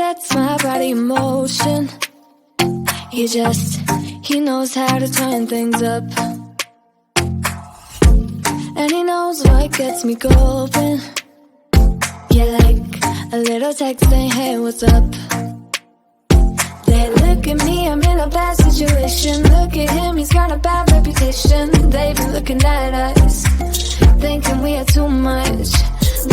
sets my body in motion. He knows how to turn things up. And he knows what gets me going. Yeah, like a little text saying, hey, what's up? They look at me, I'm in a bad situation. Look at him, he's got a bad reputation. They be looking at us, thinking we are too much.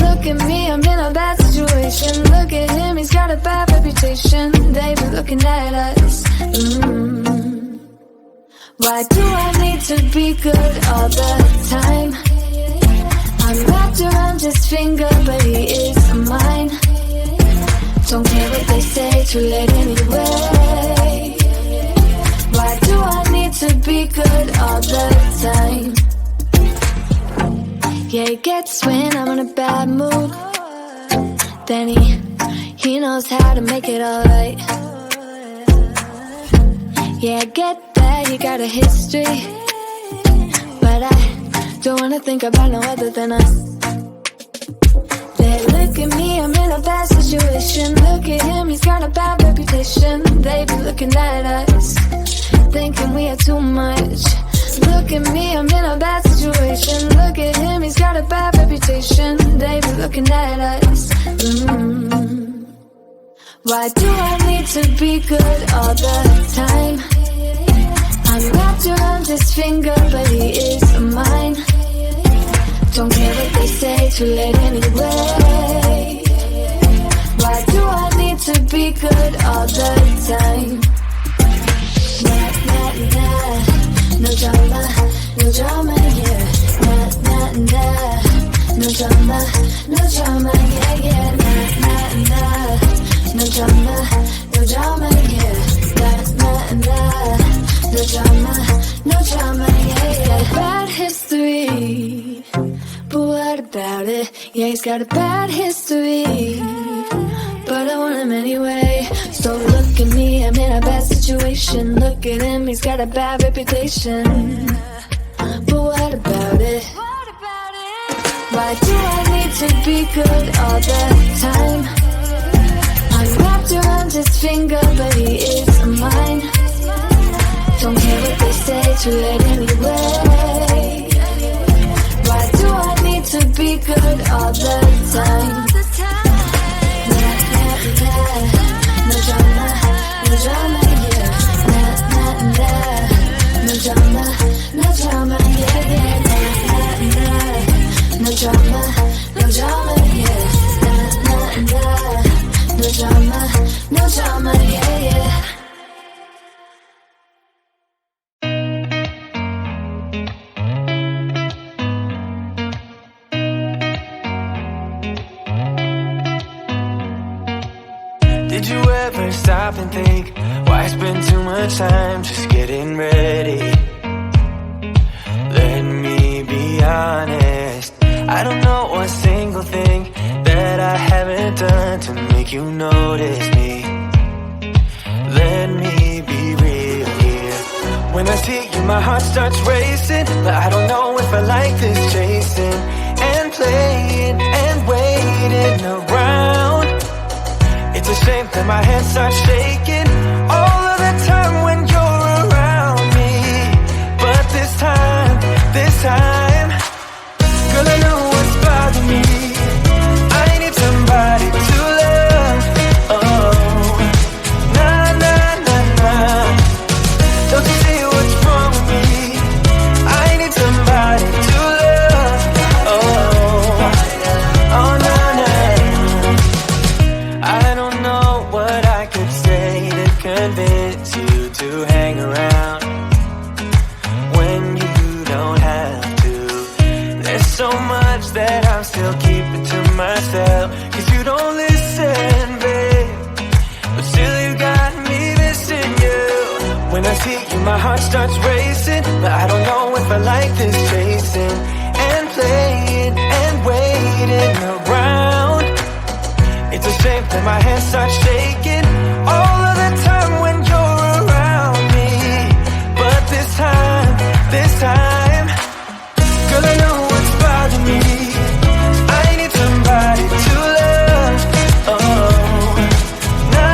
Look at me, I'm in a bad situation. Look at him, he's got a bad reputation. They be looking at us. Why do I need to be good all the time? I'm wrapped around his finger, but he is mine. Don't care what they say, too late anyway. Why do I need to be good all the time? Yeah, he gets when I'm in a bad mood. Then he knows how to make it alright. Yeah, I get that you got a history, but I don't wanna think about no other than us. They look at me, I'm in a bad situation. Look at him, he's got a bad reputation. They be looking at us, thinking we are too much. Look at me, I'm in a bad situation. Look at him, he's got a bad reputation. They be looking at us. Why do I need to be good all the time? I'm wrapped around his finger, but he is mine. Don't care what they say, too late anyway. Why do I need to be good all the time? Nah, nah, nah. No drama, no drama, yeah. Nah, nah, nah. No drama, no drama, yeah, yeah. Nah, nah, nah. No drama, no drama, yeah. Nah, nah, nah. No drama, no drama, yeah, yeah. Bad history, but what about it? Yeah, he's got a bad history, but I want him anyway. So look at me, I'm in a bad situation. Look at him, he's got a bad reputation, but what about it? Why do I need to be good all the time? I'm wrapped around his finger, but he is mine. Don't care what they say, too late anyway. Why do I need to be good all the time? Nah, nah, nah. No drama, no drama, yeah. Nah, nah, nah. No drama, no drama, yeah, yeah. Nah, nah, nah. No drama, no drama, yeah. Nah, nah, nah. No drama, no drama, yeah, yeah. Did you ever stop and think, why spend too much time just getting ready? Let me be honest, I don't know one single thing that I haven't done to make you notice me. Let me be real here. When I see you, my heart starts racing, but I don't know if I like this chasing and playing and waiting around. It's a shame that my hands start shaking all of the time when you're around me. But this time, girl, I know what's bothering me. I need somebody to love. Oh, nah, nah, nah, nah. Don't you see what's wrong with me? I need somebody to love. Oh, oh, nah, nah. I don't know what I could say to convince you to hang around when you don't have to. There's so much that I'm still keeping to myself, 'cause you don't listen, babe. But still you got me missing you. When I see you, my heart starts racing, but I don't know if I like this chasing and playing and waiting around. It's a shame that my hands start shaking all of the time when you're around me. But this time, girl, I know what's bothering me. I need somebody to love. Oh, nah,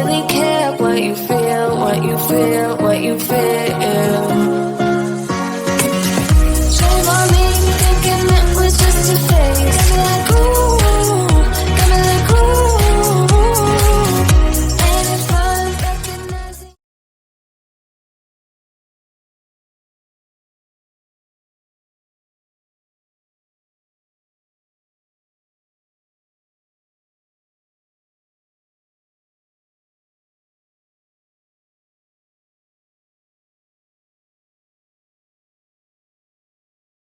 really care